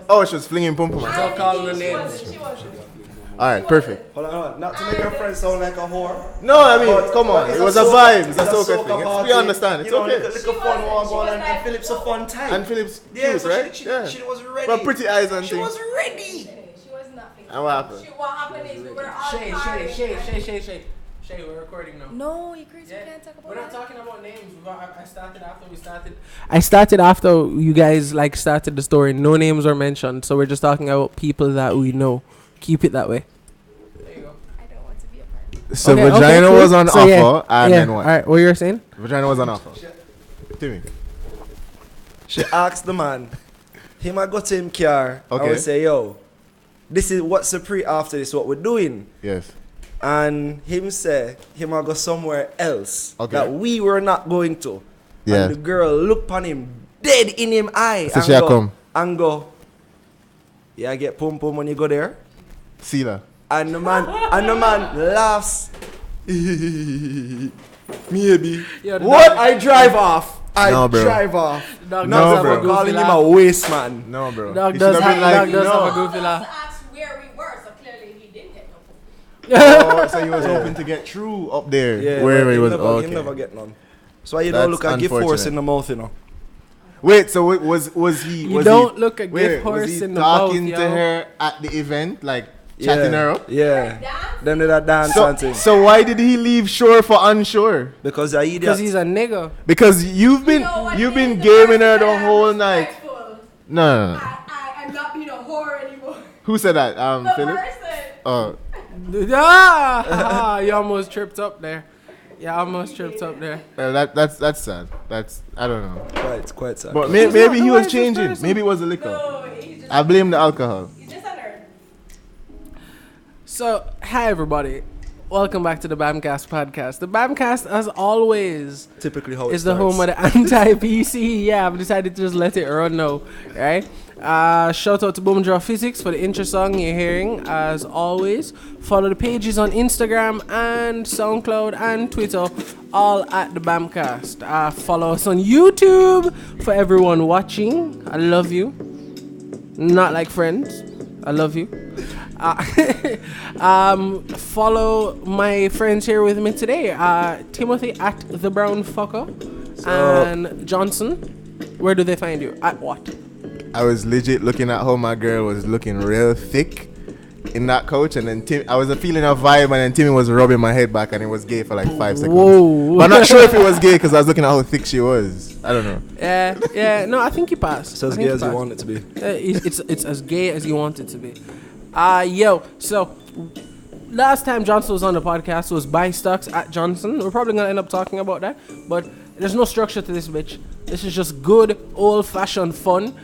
Oh, she was flinging pum pum. Stop calling her names. Alright, perfect. Hold on. Not to make her friend sound like a whore. No, I mean, come on. It was a vibe. It's a soca thing. party. We understand. It's okay. Little fun one going and Philip's a fun time. And Philip's yeah, cute, so right? She Yeah. was ready. But pretty eyes and She things. was ready. She was nothing. And what happened? What happened is we were all Shay, we're recording now. No, you crazy. You can't talk about We're not that. talking about names. I started after we started. I started after you guys like started the story. No names were mentioned, so we're just talking about people that we know. Keep it that way. There you go. I don't want to be a part. So Okay, vagina cool. was on So, offer, yeah, and then what? Alright, what you were saying? Vagina was on offer. Timmy. She asked the man. Him I got to him car. Okay. I would say, yo, this is what's the pre after this what we're doing. Yes. And him say, him I go somewhere else Okay. that we were not going to. Yeah. And the girl look upon him dead in him eye. So she a come. And go, yeah, I get pum pum when you go there. See that. And the man laughs. Maybe. Yo, the What? dog- I drive off. No, bro. Drive off. Dog No, does have bro. a goofy Calling him laugh. a waste man. No, bro. Dog He does should have been have a no. goofy laugh. Asked where we were, so clearly he didn't get no. Oh, so he was hoping to get through up there, Yeah, wherever but he was. He Okay. never get none. So you That's don't look a gift horse unfortunate. in the mouth, you know. Wait, so was he? You was don't he, look a gift was horse he in the mouth, talking yo. to her at the event, like chatting her up? Yeah. Then they that dance and thing. So why did he leave shore for unsure? Because I idiot. Because he's a nigga. Because you've been gaming her the whole night. No. I'm not being a whore anymore. Who said that? The Philip. person. Oh, You almost tripped up there. Yeah, almost tripped up there. well, that's sad. That's I don't know. Quite sad. But He's maybe not he the was wisest changing. person. Maybe it was the liquor. No, he's just, I blame the alcohol. he's just a nerd. So, hi everybody. Welcome back to the BamCast podcast. The BamCast, as always, Typically how it is the starts. home of the anti-PC. Yeah, I've decided to just let it run now, right? Shout out to Boomjaw Physics for the intro song you're hearing. As always, follow the pages on Instagram and SoundCloud and Twitter, all at the BamCast. Follow us on YouTube for everyone watching. I love you. Not like friends. I love you. Follow my friends here with me today. Timothy at the Brown Fucker and Johnson. Where do they find you? At what? I was legit looking at how my girl was looking real thick in that couch, and then I was feeling a vibe, and then Timmy was rubbing my head back, and it was gay for like 5 seconds. Whoa. But I'm not sure if it was gay because I was looking at how thick she was. I don't know. Yeah. No, I think you passed. It's as I think gay as you passed. want it to be. It's as gay as you want it to be. So last time Johnson was on the podcast was buy stocks at Johnson. We're probably gonna end up talking about that, but there's no structure to this bitch. This is just good old-fashioned fun.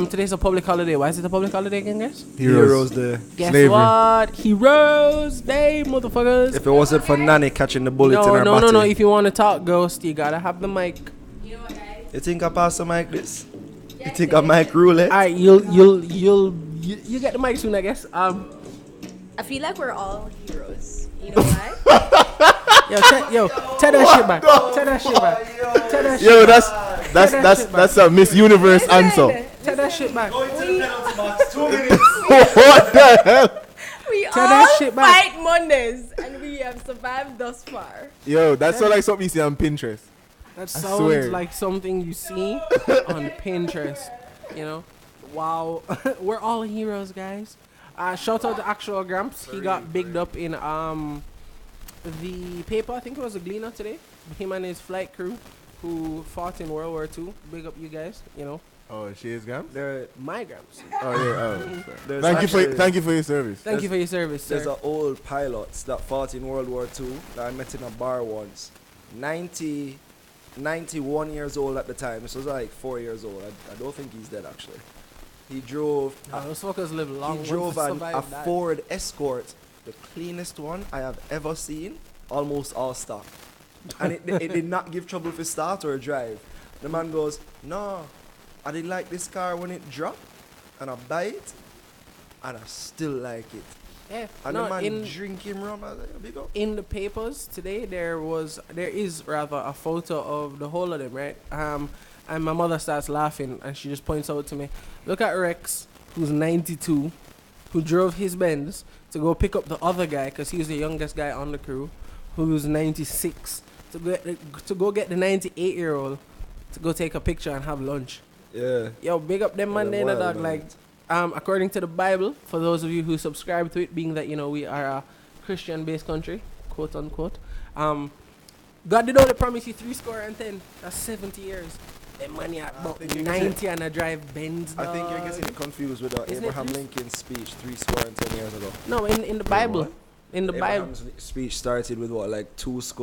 Today's a public holiday. Why is it a public holiday again, guys? Heroes Day. Guess Slavery. what? Heroes Day, motherfuckers. If it wasn't for Nanny catching the bullet in her body. No. If you want to talk, Ghost, you gotta have the mic. You know what, guys? You think I pass the mic this? You think I mic rule it? Alright, you'll get the mic soon, I guess. I feel like we're all heroes. You know why? Tell that shit back. Tell that shit back. Tell that shit Yo, back. that's a Miss Universe answer. Tell that shit back. What the hell? We Tell that all shit back. fight Mondays, and we have survived thus far. Yo, that's so like something you see on Pinterest. That swear. sounds like something you see on Pinterest. You know? Wow. We're all heroes, guys. Shout out to Actual Gramps. He got bigged up in the paper. I think it was a Gleaner today. Him and his flight crew who fought in World War II. Big up you guys, you know. Oh, she is Gam? There, My Gramps. Oh yeah. Oh, there's thank you actually- for your service. Thank you for your service, There's sir. an old pilots that fought in World War II that I met in a bar once. 91 years old at the time. So he was like 4 years old. I don't think he's dead actually. He drove. Those fuckers live long. He drove ones a survive that. Ford Escort, the cleanest one I have ever seen, almost all stock. And it did not give trouble for start or drive. The man goes, no, I didn't like this car when it dropped, and I buy it, and I still like it. Yeah, And no, the man in, drinking rum, I was like, big up. in the papers today there is rather a photo of the whole of them, right? And my mother starts laughing and she just points out to me, look at Rex who's 92, who drove his Benz to go pick up the other guy because he was the youngest guy on the crew, who's 96, to go get the 98-year-old to go take a picture and have lunch. Yeah. Yo, big up them man there, dog. Like, according to the Bible, for those of you who subscribe to it, being that, you know, we are a Christian-based country, quote unquote, God did only promise you 70. That's 70 years. That money at about 90 and I drive Benz. I think you're getting confused with Abraham Lincoln's speech 70 years ago. No, in the Bible. In the Bible. Abraham's speech started with what, like 7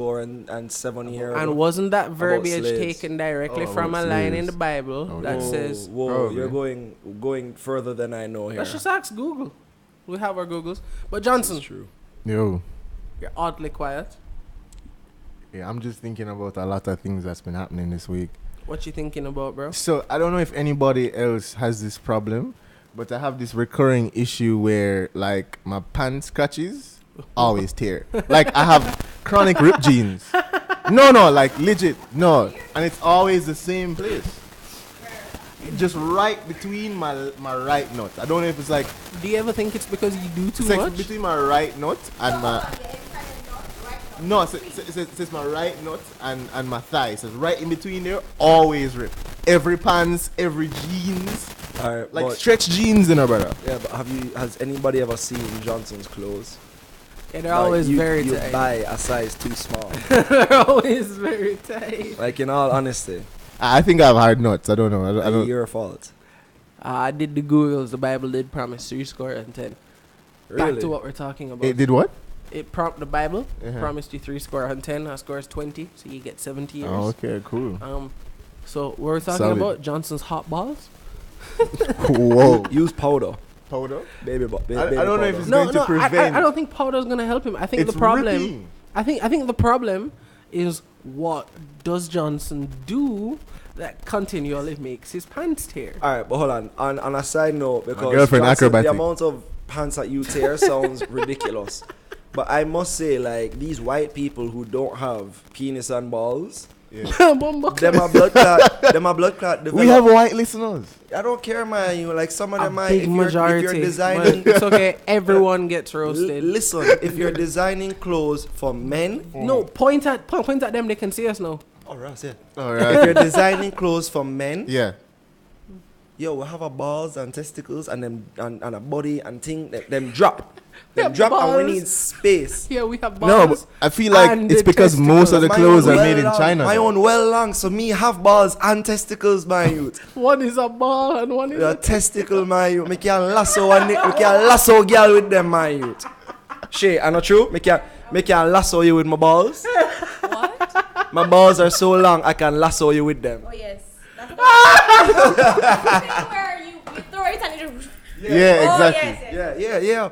years And ago? wasn't that verbiage slaves. taken directly Oh, from a about line slaves. in the Bible that Whoa, says... whoa, Probably. you're going further than I know here. Let's just ask Google. We have our Googles. But This Johnson, is true. Yo. you're oddly quiet. Yeah, I'm just thinking about a lot of things that's been happening this week. What you thinking about, bro? So I don't know if anybody else has this problem, but I have this recurring issue where like my pants scratches always tear. Like I have chronic rip jeans. No, like legit. No. And it's always the same place. Just right between my right nut. I don't know if it's like Do you ever think it's because you do too it's like much? between my right nut and my no, it's my right nut and my thigh. It says right in between there, always rip. Every pants, every jeans, Alright, like but, stretch jeans, brother. yeah, but has anybody ever seen Johnson's clothes? Yeah, they're always you, very you tight. buy a size too small. They're always very tight. Like in all honesty, I think I have hard nuts. I don't know. I don't. your fault. I did the Googles. The Bible did promise 10. Really? Back to what we're talking about. It did what? The Bible Uh-huh. promised you 10. Our score is 20, so you get 70 years. Oh, okay, cool. So we're talking Solid. about Johnson's hot balls. Whoa. Use powder, Powder? baby. I don't know if powder. it's No, going to I prevent. don't think powder's gonna help him. I think It's the problem. ripping. I think the problem is what does Johnson do that continually makes his pants tear. All right, but hold on. On a side note, because girlfriend Johnson, acrobatic. the amount of pants that you tear sounds ridiculous. But I must say, like, these white people who don't have penis and balls, Yeah. them are blood clot. Them are blood clot. We have white listeners. I don't care, man. You like some of A them, man. big If majority. you're but designing, it's okay. Everyone gets roasted. listen. If you're designing clothes for men, No, point at them. They can see us now. oh, Ross, yeah. All If right. you're designing clothes for men, Yeah. yo, we have our balls and testicles and them and a body and thing. Them drop. Them Yeah, drop, and we balls. need space. Yeah, we have No, balls. but I feel like and it's the because most of the testicles. clothes are own made in long. China. My though. own well long, so me have balls and testicles, my youth. One is a ball and one is A a testicle, my youth. Me can lasso and me can lasso girl with them, my youth. Shay, I not true? Me can lasso you with my balls. What? My balls are so long, I can lasso you with them. Oh yes. That's the thing where you throw it and you just. Yeah, Oh, exactly. yes. Yeah.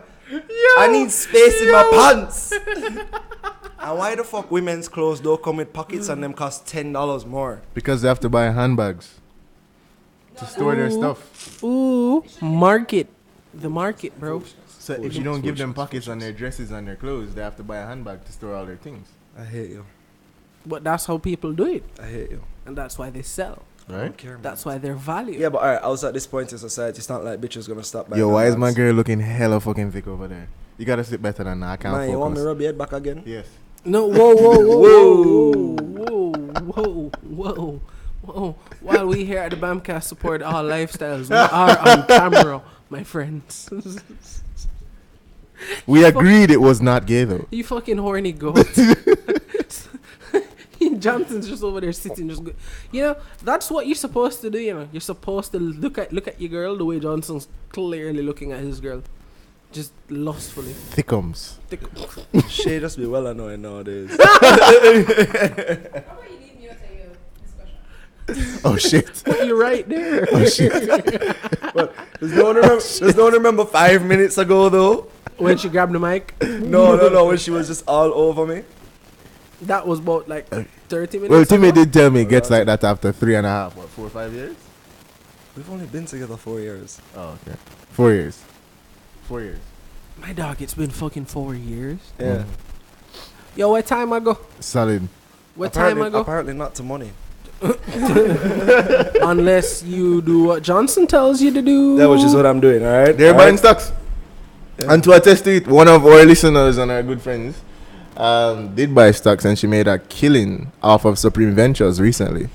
I need space in my pants. And why the fuck women's clothes don't come with pockets and them cost $10 more? Because they have to buy handbags to store their stuff. Ooh, market. The market, bro. So if you don't give them pockets on their dresses and their clothes, they have to buy a handbag to store all their things, I hate you. But that's how people do it. I hate you. And that's why they sell. I right? don't care, man. That's why they're valued. Yeah, but alright, I was at this point in society. It's not like bitches gonna stop by. Yo, why is my girl looking hella fucking thick over there? You gotta sit better than that. I can't Man, you want me focus. to rub your head back again? Yes. No, whoa. While we here at the BamCast support all lifestyles, we are on camera, my friends. We agreed it was not gay though. You fucking horny goat. Johnson's just over there sitting, just you know, that's what you're supposed to do. You know, you're supposed to look at your girl the way Johnson's clearly looking at his girl, just lustfully. Thickums. Shay just be well annoying nowadays. How about you leave me out of your discussion? Oh shit. You're right there. Oh shit. But there's no one remember 5 minutes ago though. When she grabbed the mic, No, when she was just all over me. that was about like 30 minutes. Well, Timmy ago. did tell me it gets like that after 3.5, 4 or 5 years? We've only been together 4 years. Oh, okay. 4 years. 4 years. My dog, it's been fucking 4 years. Yeah. Yo, what time I go? Solid. What time I go? Apparently not to money. Unless you do what Johnson tells you to do. That was just what I'm doing, alright? They're Alright? buying stocks. And to attest to it, one of our listeners and our good friends did buy stocks, and she made a killing off of Supreme Ventures recently.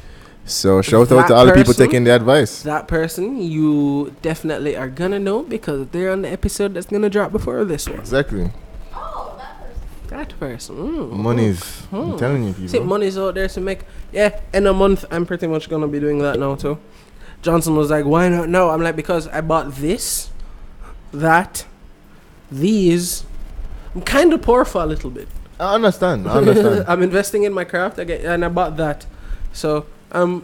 So shout out That to all the people person- taking the advice. That person you definitely are gonna know because they're on the episode that's gonna drop before this one. Exactly. Oh, that person. That person. Money's. I'm telling you, See, people. money's out there to make. Yeah, in a month, I'm pretty much gonna be doing that now too. Johnson was like, "Why not now?" I'm like, "Because I bought this, that, these. I'm kind of poor for a little bit. I understand. I understand. I'm investing in my craft again, and I bought that. So I'm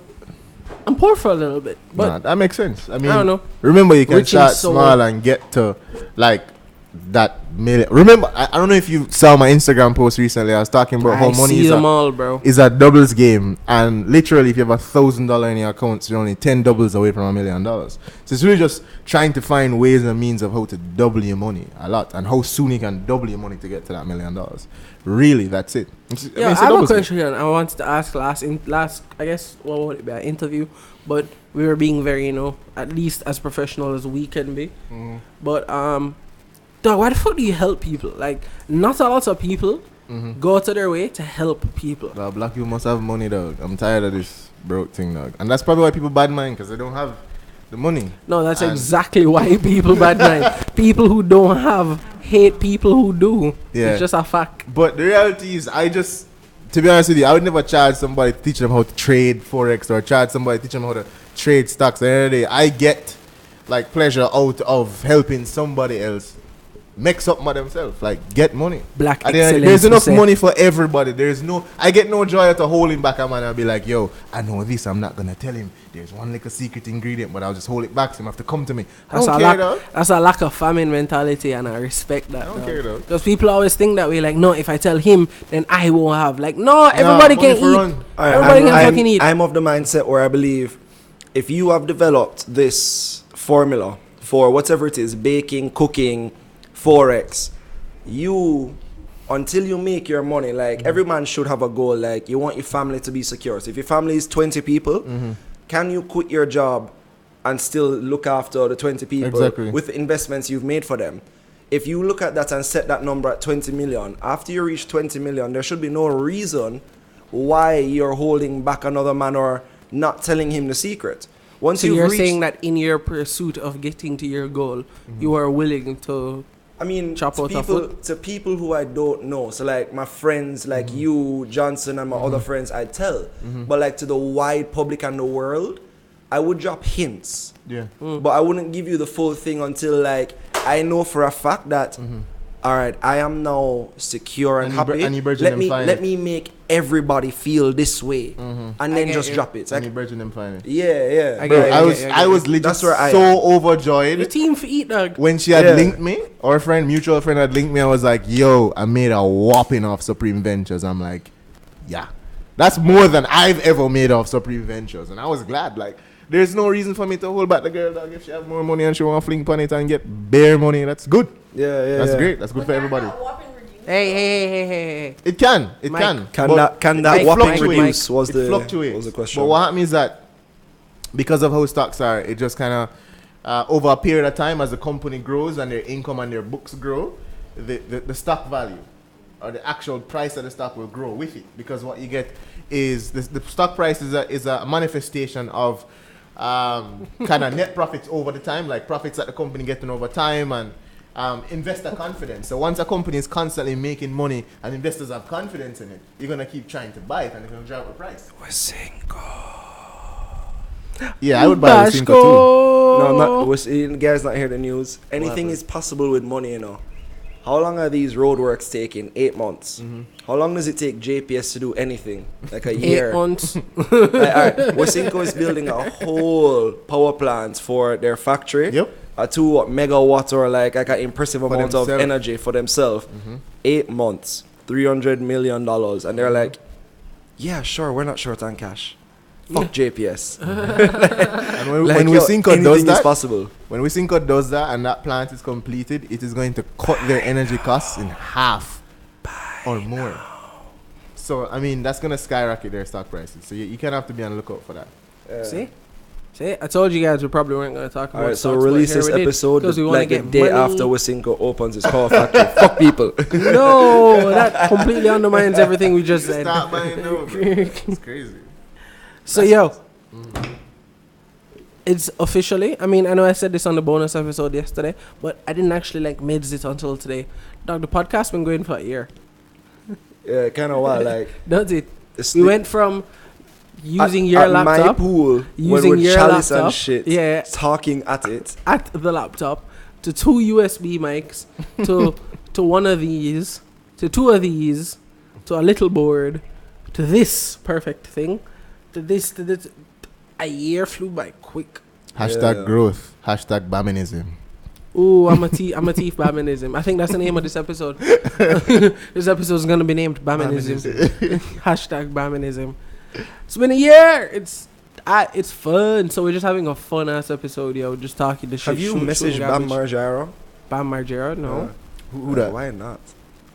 poor for a little bit, but Nah, that makes sense. I mean, I don't know. remember, you can Rich in start soul. small and get to like that million. Remember, I don't know if you saw my Instagram post recently. I was talking about how I money see is them a, all, bro. is a doubles game, and literally, if you have $1,000 in your account, you're only 10 doubles away from $1 million. So it's really just trying to find ways and means of how to double your money a lot, and how soon you can double your money to get to that $1 million. Really, that's it. Yeah, it's I have a doubles game. question I wanted to ask last, I guess, what would it be, an interview, but we were being very, at least as professional as we can be. But, dog, why the fuck do you help people? Like, not a lot of people go out of their way to help people. Well, black people must have money, dog. I'm tired of this broke thing, dog. And that's probably why people bad mind, because they don't have the money. No, that's And- exactly why people bad mind. People who don't have hate people who do. Yeah. It's just a fact. But the reality is, to be honest with you, I would never charge somebody to teach them how to trade Forex, or charge somebody to teach them how to trade stocks. At the end of the day, I get like pleasure out of helping somebody else make something of themselves, like get money. Black At the end of the day, excellence. there's enough we say. money for everybody. I get no joy out of holding back a man and be like, yo, I know this, I'm not gonna tell him. There's one little secret ingredient, but I'll just hold it back so him have to come to me. I That's don't a care, lack, dog. that's a lack of famine mentality, and I respect that. I don't care, dog. Because people always think that way, like, no, if I tell him, then I won't have. Like, no, everybody money can for eat. run. Everybody can fucking eat. I'm of the mindset where I believe if you have developed this formula for whatever it is, baking, cooking, Forex, until you make your money, like every man should have a goal, like you want your family to be secure. So if your family is 20 people, can you quit your job and still look after the 20 people Exactly. with the investments you've made for them? If you look at that and set that number at 20 million, after you reach 20 million, there should be no reason why you're holding back another man or not telling him the secret. Once So you've you're reached- saying that in your pursuit of getting to your goal, you are willing to. I mean, Chop to out a people, foot? to people who I don't know. So like my friends, like you, Johnson, and my other friends, I tell. But like to the wide public and the world, I would drop hints. Yeah. But I wouldn't give you the full thing until like I know for a fact that, all right, I am now secure and And you happy. and you virgin let them me fine. let me make everybody feel this way, and then get just you. drop it. And you Like, virgin them fine. yeah. I Bro, get it, I I was get it, I was legit That's where I so am. Your overjoyed team for eat, dog. when she had Yeah. linked me. Our friend, mutual friend, had linked me. I was like, yo, I made a whopping off Supreme Ventures. I'm like, yeah, that's more than I've ever made off Supreme Ventures, and I was glad. Like, there's no reason for me to hold back the girl, dog. If she have more money and she want to fling on it and get bare money, that's good. Yeah. That's great. That's good for everybody. Hey. It can. It Mike. can. Can But that Mike, whopping Mike, reduce Mike. was it the fluctuates. was the question? But what happens is that because of how stocks are, it just kind of over a period of time, as the company grows and their income and their books grow, the stock value or the actual price of the stock will grow with it, because what you get is the stock price is a manifestation of kind of net profits over the time, like profits that the company getting over time, and investor confidence. So once a company is constantly making money and investors have confidence in it, you're gonna keep trying to buy it and it's gonna drive the price. Yeah, I would buy a Cinco too. No, I'm not. Guys, not hear the news. Anything is possible with money, you know. How long are these roadworks taking? 8 months. How long does it take JPS to do anything? Like a 8 year. months. Like, all right, Wasinko is building a whole power plant for their factory. Yep. A 2 megawatt or like an impressive amount of themselves. energy for themselves. 8 months, $300 million, and they're like, yeah, sure, we're not short on cash. Fuck JPS. And when, Like, when yo, Wasinko does anything is that, possible. when Wasinko does that and that plant is completed, it is going to cut their energy costs in half or more. So I mean, that's gonna skyrocket their stock prices. So you kind of have to be on the lookout for that. See, I told you guys we probably weren't gonna talk about. Alright, so stocks, but release here this we did, episode 'cause we wanna like the get day money. after Wasinko opens his car factory. Fuck people. No, that completely undermines everything we just said. Start buying now, bro. It's crazy. So yo, it's officially. I mean, I know I said this on the bonus episode yesterday, but I didn't actually like mids it until today. Dog, the podcast been going for a year. Yeah, kind of wild. Like Does it? it's We the- went from using your at my laptop, pool using when we're your chalice and laptop, shit, yeah, talking at it. at the laptop, to 2 USB mics, to one of these, to 2 of these, to a little board, to this perfect thing, to this. A year flew by quick. Hashtag Yeah. growth. Hashtag Bamminism. Ooh, I'm a thief Bamminism. I think that's the name of this episode. This episode is gonna be named Bamminism. Hashtag Bamminism. It's been a year. It's fun. So we're just having a fun ass episode, yo. Just talking the shit. Have you shooting messaged garbage. Bam Margera? Bam Margera? No. Who that? Why not?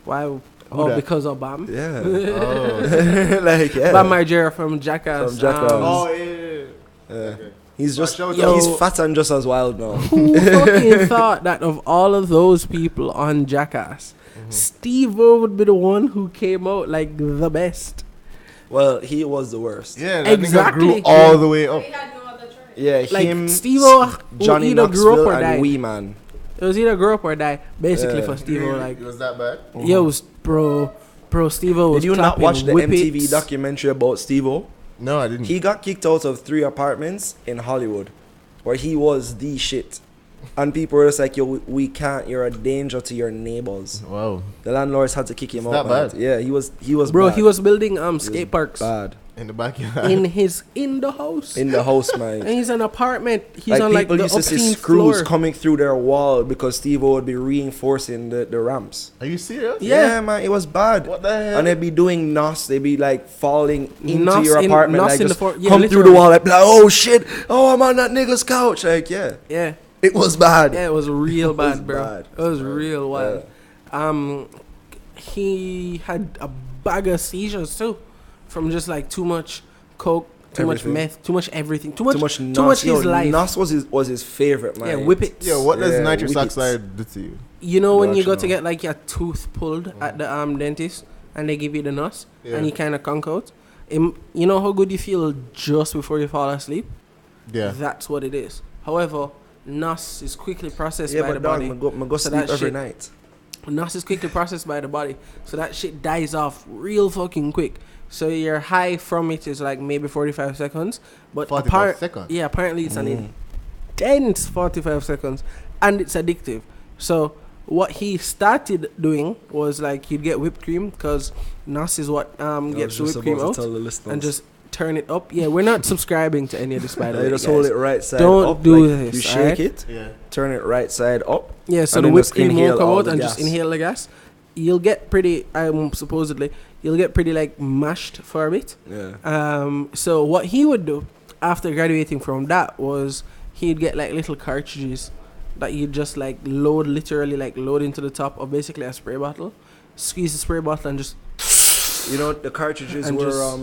Why? Who Oh, that? because of Bam. Yeah. Oh. Like yeah. Bam Margera from Jackass. From Jackass. Oh yeah. Yeah. Okay. He's just Shout Yo. he's fat and just as wild now. Who fucking thought that of all of those people on Jackass, Steve-O would be the one who came out like the best? Well, he was the worst. Yeah, that Exactly. nigga grew all the way up. We had no other choice. Yeah, Like him, Steve-O Johnny either grew up Knoxville, or died. and Wee Man. It was either grow up or die, basically Yeah. for Steve-O. Like, it was that bad. yo, bro, Steve-O was Did you not clapping watch the MTV whippets. documentary about Steve-O? No, I didn't. He got kicked out of 3 apartments in Hollywood, where he was the shit. And people were just like, yo, we can't. You're a danger to your neighbors. Wow. The landlords had to kick him It's out. that man. bad? Yeah, he was. Bro, bad. he was building He was skate parks bad In the backyard. in the house. in the house, And man. he's an apartment. He's Like on like people the used to see 18th screws floor. coming through their wall because Steve-O would be reinforcing the ramps. Are you serious? Yeah. Man, it was bad. What the hell? And they'd be doing nos. They'd be like falling into Nos your in- apartment, nos like in the just floor. Yeah, come through the literally. wall, like oh shit, oh I'm on that nigga's couch, like yeah, Yeah. it was bad. Yeah, it was real It was bad, bro. bad. It was real wild. He had a bag of seizures too, from just like too much coke, too much Everything. meth, too much everything, too Too much nos. his life. Nos was his favorite, man. Yeah, whippets. Yo, what does Yeah, nitrous wickets. oxide do to you? You know when you go to Rational. get like your tooth pulled at the dentist and they give you the nos Yeah. and you kind of conk out. You know how good you feel just before you fall asleep? Yeah. That's what it is. However, nos is quickly processed Yeah, by but the dog, body. I go So sleep that every shit- night. NOS is quickly processed by the body, so that shit dies off real fucking quick. So your high from it is like maybe 45 seconds, but 45 seconds? Yeah, apparently it's an intense 45 seconds, and it's addictive. So what he started doing was like he'd get whipped cream because NOS is what gets the whipped cream out, and just turn it up. Yeah, we're not subscribing to any of this, by the way. You just guys. hold it right side Don't up. do like, this, You shake alright? it, Yeah. turn it right side up. Yeah, so And the then whipped just cream won't inhale come all out the and just gas. inhale the gas. You'll get pretty, supposedly, you'll get pretty like mashed for a bit. Yeah. So what he would do after graduating from that was he'd get like little cartridges that you'd just like literally load into the top of basically a spray bottle, squeeze the spray bottle and just You know the cartridges And were just-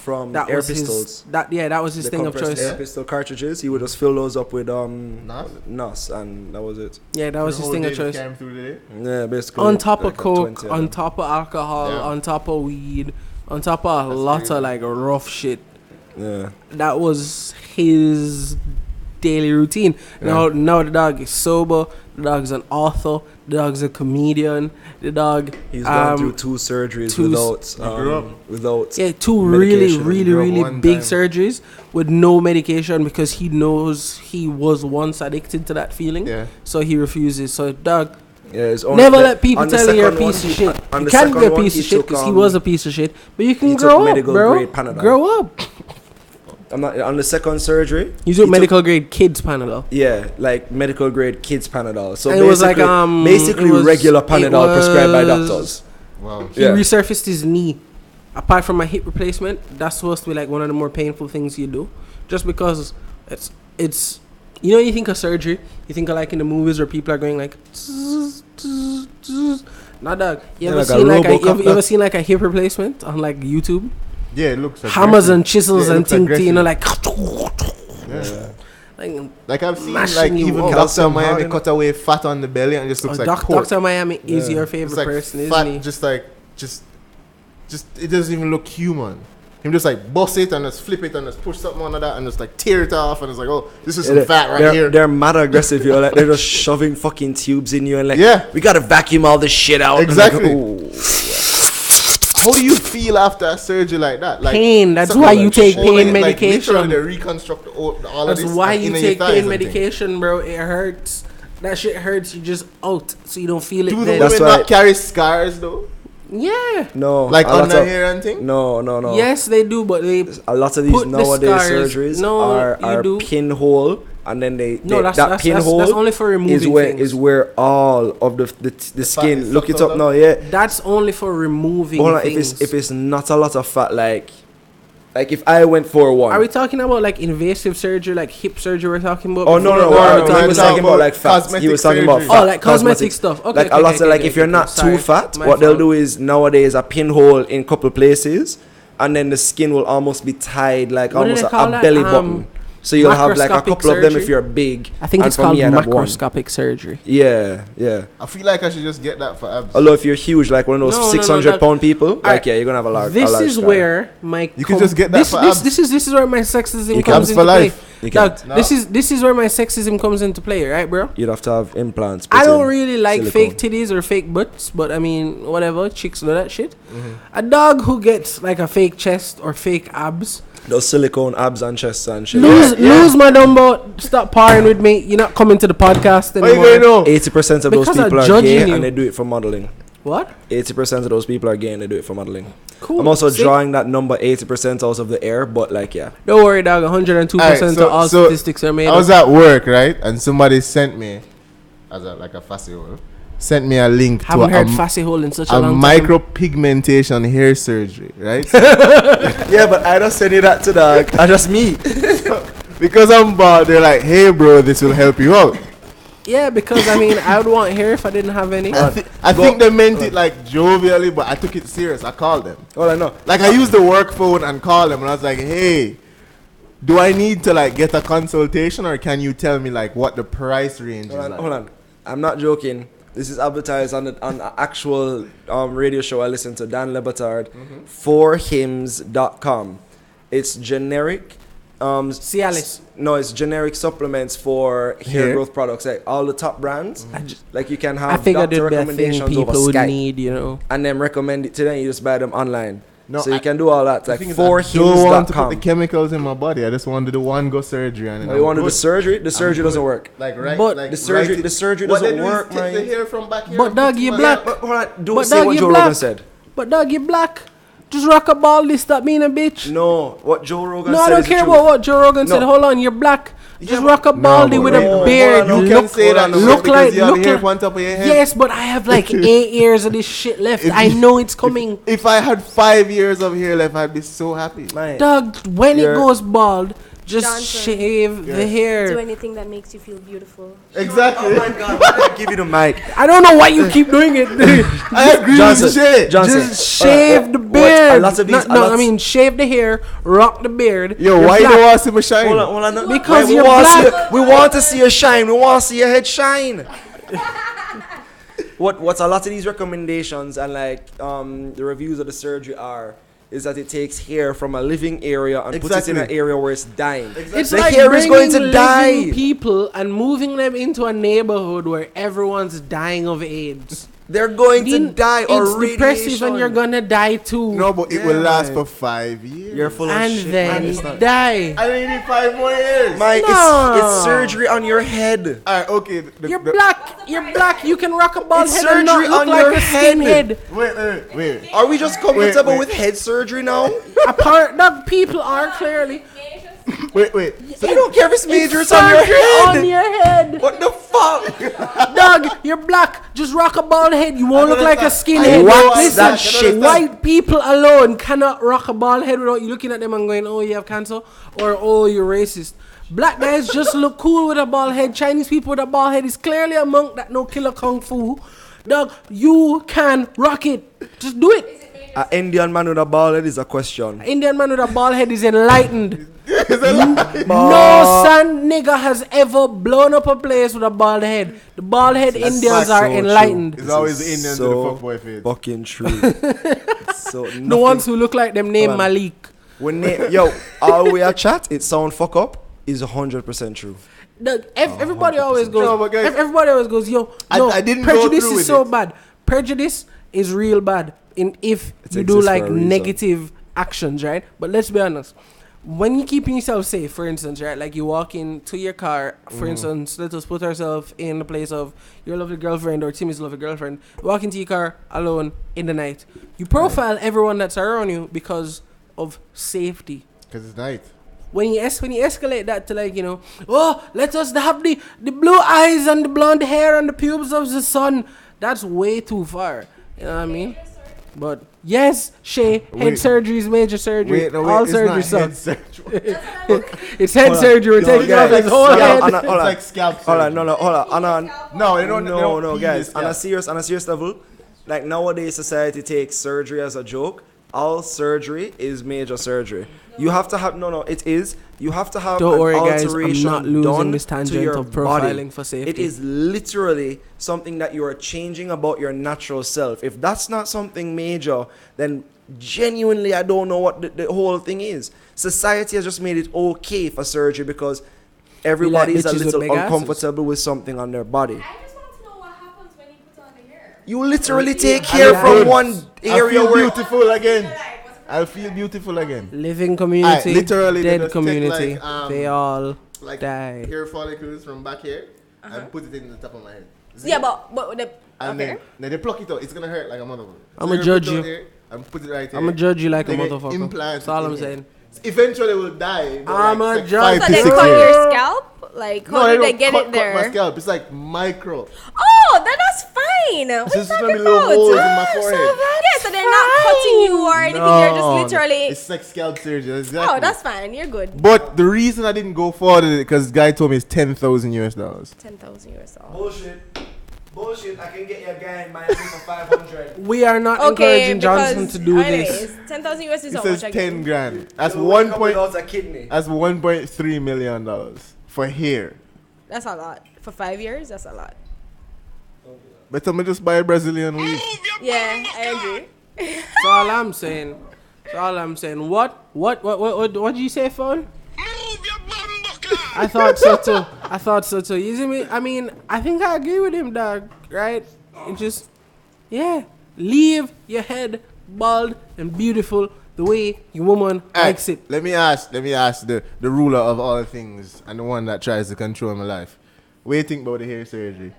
from that air was pistols. that was his The thing of compressed choice. air pistol cartridges. He would just fill those up with Nos? nos, and that was it. Yeah, that was his thing of choice. Through the day? Yeah, basically. On top like of a coke, 20 on them. top of alcohol, Yeah. on top of weed, on top of a That's lot crazy. of like rough shit. Yeah. That was his daily routine. Yeah. Now the dog is sober. The dog's an author. The dog's a comedian. The dog. He's gone through 2 surgeries two grew up. without. Yeah, two really, medication. really, Grew up really one big time. surgeries with no medication because he knows he was once addicted to that feeling. Yeah. So he refuses. So dog, Yeah, it's only never the- let people on the tell you you're a second one, piece of he- shit. on You the can't be second a one, piece he of shit took, because he was a piece of shit. But you can he took grow up, medical bro. grade Panadol. Grow up. I'm not on the second surgery. You he took took- medical grade kids Panadol. Yeah, like medical grade kids Panadol. So And it was like, basically it was- regular it Panadol prescribed by was- doctors. Wow. He Yeah. resurfaced his knee. Apart from a hip replacement, that's supposed to be like one of the more painful things you do. Just because it's you know, you think of surgery, you think of like in the movies where people are going like zzz, zzz, zzz. Nah, dog. You Yeah, ever like a seen like Robocop, you ever seen like a hip replacement on like YouTube? Yeah, it looks Hammers aggressive. and chisels Yeah, it and looks ting, aggressive. you know, like. Yeah. Like Like I've seen Mashing like you even up. Dr. Calcium Miami hardening. cut away fat on the belly and it just looks like pork. Dr. Miami is Yeah. your It's favorite like person, fat, isn't he? just like just it doesn't even look human. Him just like bust it and just flip it and just push something under that and just like tear it off and it's like, oh, this is some fat right here. They're mad aggressive, yo. Like they're just shoving fucking tubes in you and like, Yeah. we gotta vacuum all this shit out. Exactly. And like, How do you feel after a surgery like that? Like Pain. That's something why like you take shit. pain Like, medication. literally they reconstruct all of That's this. why like, you in your take thighs pain and thing. medication, bro. It hurts. That shit hurts. You just out, so you don't feel it. Do the Then. That's women why- not carry scars though? Yeah. no, Like a lot under of- here and thing? No. Yes, they do, but they. A lot of these Put the nowadays scars- surgeries No, are you do. pinhole, and then No, that's that pinhole that's only for removing is where things. all of the skin. is Look it sucked up out. now, yeah. That's only for removing Hold on, things. if it's not a lot of fat, like if I went for one. Are we talking about like invasive surgery, like hip surgery? We're talking about. Oh no, before? no, Or are we no, he talking was about talking about like fat. cosmetic He was talking about surgery. fat. Oh, like cosmetic stuff. Okay, Like okay, a lot okay, of like okay, if you're okay. not Sorry. too fat, My what they'll fault. do is nowadays a pinhole in couple places, and then the skin will almost be tied like What do almost they a call that? belly button. So you'll have like a macroscopic couple of them surgery? if you're big. I think and it's for called me, I'd have one. macroscopic surgery. Yeah, yeah. I feel like I should just get that for abs. Although if you're huge, like one of those No, no, no, 600-pound people, like Alright, yeah, you're gonna have a large. This a large is scar. where my You can just get that for abs. this is where my sexism You comes can. into For play. life. You Dog, can't. No. this is where my sexism comes into play, right, bro? You'd have to have implants. I put don't in, really like silicone. fake titties or fake butts, but I mean, whatever. Chicks do that shit. Mm-hmm. A dog who gets like a fake chest or fake abs, Those silicone abs and chests and shit. lose my number. Stop parring with me. You're not coming to the podcast What you anymore. gonna know? 80% of those Because I'm people are judging gay you. and they do it for modeling. What? 80% of those people are gay and they do it for modeling. Cool. I'm also See? drawing that number 80% out of the air, but like yeah. Don't worry, dog. 102% Alright, of all statistics are made I was up. at work, right? And somebody sent me, as a, like a festival, sent me a link Haven't to heard Fassy Hole in such a a long time. micropigmentation hair surgery, right? Yeah, but I don't send you that to dog. I just me. Because I'm bald, they're like, hey, bro, this will help you out. Yeah, because I mean, I would want hair if I didn't have any. I think they meant it like jovially, but I took it serious. I called them. All I know. Like I used the work phone and called them, and I was like, "Hey, do I need to like get a consultation, or can you tell me like what the price range is?" Like? Hold on. I'm not joking. This is advertised on the actual radio show I listen to, Dan Lebatard, forhims.com. It's generic. Cialis. No, it's generic supplements for hair Hair? growth products. Like all the top brands. Like you can I have figured doctor it'd be a thing recommendations over people would Skype, need, you know. and then recommend it to them. You just buy them online. No, so you I- can do all that. The Like thing is, I don't want to put the forhims.com. chemicals in my body. I just want to do one go surgery and then Oh, you want to do the good. surgery? The surgery doesn't work. Like right, But like The surgery, right the surgery what they doesn't do is work, take the man. hair from back here. But and dog, put it you in my- black. But hold on, don't But say dog, what you Joe black. Rogan said. But dog, you black. Just rock a ball. This stop being a bitch. No, what Joe Rogan No, said I don't is the care truth. about what Joe Rogan said. No. Hold on, you're black. Just but- rock a baldy but with wait, a hold beard. on, you Look, can say that look because like you have look hair like. on top of your head. Yes, but I have like 8 years of this shit left. If I you- know it's coming. If I had 5 years of hair left, I'd be so happy. Man. Dog, when it You're- goes bald, just Johnson. shave the Do hair. anything that makes you feel beautiful. Exactly. Oh my God, why did I give you the mic? I don't know why you keep doing it. I agree Johnson, with shit. Johnson. Just shave the beard. A lot of these, No, I mean shave the hair, rock the beard. Yo, You're why you black. don't want to see me shine? Hold on. Because we you're want to black. see, we want to see you shine. We want to see your head shine. What's a lot of these recommendations and like the reviews of the surgery are is that it takes hair from a living area and puts it in an Exactly. area where it's dying. It's The like hair is going bringing to die. living people and moving them into a neighborhood where everyone's dying of AIDS. They're going to die or It's depressive and you're gonna die too. No, but it will Yeah, last man. for 5 years. You're full of And shit, then man. It's not- die. I only need 5 more years. Mike, No. it's surgery on your head. Alright, okay. You're black. You're black. You can rock a bald It's head and not surgery look on like your a skinhead. Wait. Are we just comfortable wait. with head surgery now? Apart, that people are clearly. Wait. I don't care if it's major, It's it's on your surgery head. on your head. What the fuck? Dog, you're black. Just rock a bald head. You won't look like a I skinhead. wax Listen, that shit. white people alone cannot rock a bald head without you looking at them and going, oh, you have cancer, or oh, you're racist. Black guys just look cool with a bald head. Chinese people with a bald head is clearly a monk that no killer kung fu. Dog, you can rock it. Just do it. An Indian man with a bald head is a question. Indian man with a bald head is enlightened. No son nigga has ever blown up a place with a bald head. The bald head Indians are so enlightened. It's always the Indians with the so fuckboy face. fucking true. So The ones who look like them named Hold on. Malik. yo, all we are chat, it sound fuck up is 100% true. Everybody always goes. No, but guys, everybody always goes. Yo, I didn't go prejudice through is with so it. bad. Prejudice is real bad. If It you do exists like for a reason. negative actions, right? But let's be honest. When you're keeping yourself safe, for instance, right? Like you walk into your car, for instance, let us put ourselves in the place of your lovely girlfriend or Timmy's lovely girlfriend. Walk into your car alone in the night. You profile everyone that's around you because of safety. Because it's night. When you escalate that to like, oh, let us have the blue eyes and the blonde hair and the pubes of the sun, that's way too far. You know what I mean? But yes, Shay, head Wait. surgery is major surgery. All surgery it's not head sucks. surgery. It's head Hold on. surgery. We're No, taking guys. off his whole Yeah, head. Hold It's on. like scalp surgery. Hold on, no, hold on. No, they don't. No, pee guys. the On a scalp. serious level, like nowadays society takes surgery as a joke. All surgery is major surgery. You have to have it is. You have to have Don't an worry, guys. I'm alteration not losing done this to tangent your of profiling body. for safety. It is literally something that you are changing about your natural self. If that's not something major, then genuinely I don't know what the whole thing is. Society has just made it okay for surgery because everybody is a bitches with little big asses. uncomfortable with something on their body. I just want to know what happens when you put on the hair. You literally take I hair look from good. one I area feel where beautiful again. I'll feel beautiful again. Living community, literally, they dead just take, community. like, They all Like die. hair follicles from back here and put it in the top of my head. See? Yeah, but the And okay. then they pluck it out. It's gonna hurt like a motherfucker. I'ma they judge put it you. out here and put it right here. I'ma judge you like a They get motherfucker. implants That's all I'm in here. saying. Eventually, will die. but I'm a like judge. 5 So to they 6 cut years. your scalp? Like, how No, did they don't get cut it there? my scalp. It's like micro. Oh, then that's fine. What It's are you just talking gonna be little about? holes in my forehead. Yeah, so they're not cutting you or anything. They're just literally. It's like scalp surgery. Exactly. Oh, that's fine. You're good. But the reason I didn't go forward with it because the guy told me it's $10,000 US. 10,000 US dollars. Bullshit. I can get you a guy in Miami for 500. We are not Okay, encouraging Johnson because to do anyways, this. 10,000 US is It how says much I 10 get. grand. That's You wake up point. without a kidney. That's $1.3 million for hair. That's a lot. For 5 years, that's a lot. But I'm just buy a Brazilian weave. Yeah, I agree. That's all I'm saying. That's all I'm saying. What did you say, phone? I thought so too. You see me? I mean, I think I agree with him, dog. Right? It just, yeah. Leave your head bald and beautiful the way your woman likes it. Let me ask the ruler of all things and the one that tries to control my life. What do you think about the hair surgery?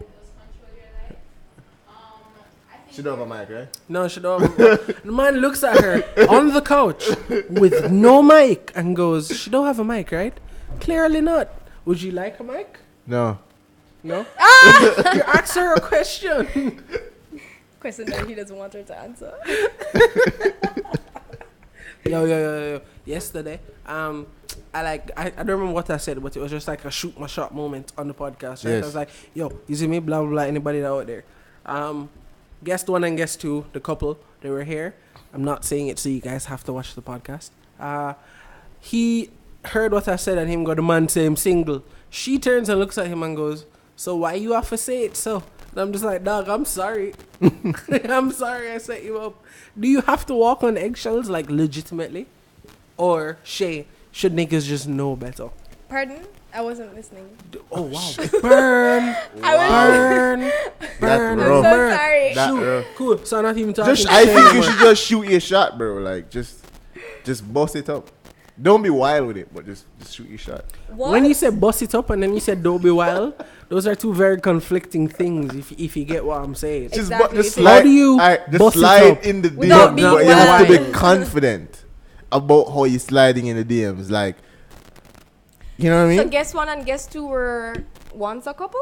She don't have a mic, right? No, she don't. The man looks at her on the couch with no mic and goes, "She don't have a mic, right? Clearly not. Would you like a mic? No. No? You ask her a question. Question that he doesn't want her to answer. Yo. Yesterday, I don't remember what I said, but it was just like a shoot my shot moment on the podcast. Right? Yes. I was like, yo, you see me, blah blah blah. Anybody that out there? Guest 1 and guest 2, the couple, they were here. I'm not saying it, so you guys have to watch the podcast. He heard what I said and him go, the man say him single. She turns and looks at him and goes, so why you have to say it so? And I'm just like, dog, I'm sorry. I'm sorry I set you up. Do you have to walk on eggshells, like, legitimately? Or, Shay, should niggas just know better? Pardon? I wasn't listening. Oh, wow. Burn. I Burn. That's rough. I'm so Burn. sorry. That Shoot. rough. Cool. So I'm not even talking Just, to I Shay think you anymore. should just shoot your shot, bro. Like, just bust it up. Don't be wild with it, but just shoot your shot. What? When you said bust it up and then you said don't be wild, those are two very conflicting things, if you get what I'm saying. Just, Exactly. just How slide, do you just bust it slide up in the without DM, being but you have to be wild? confident about how you're sliding in the DMs. Like, you know what I So mean? guest 1 and guest 2 were once a couple?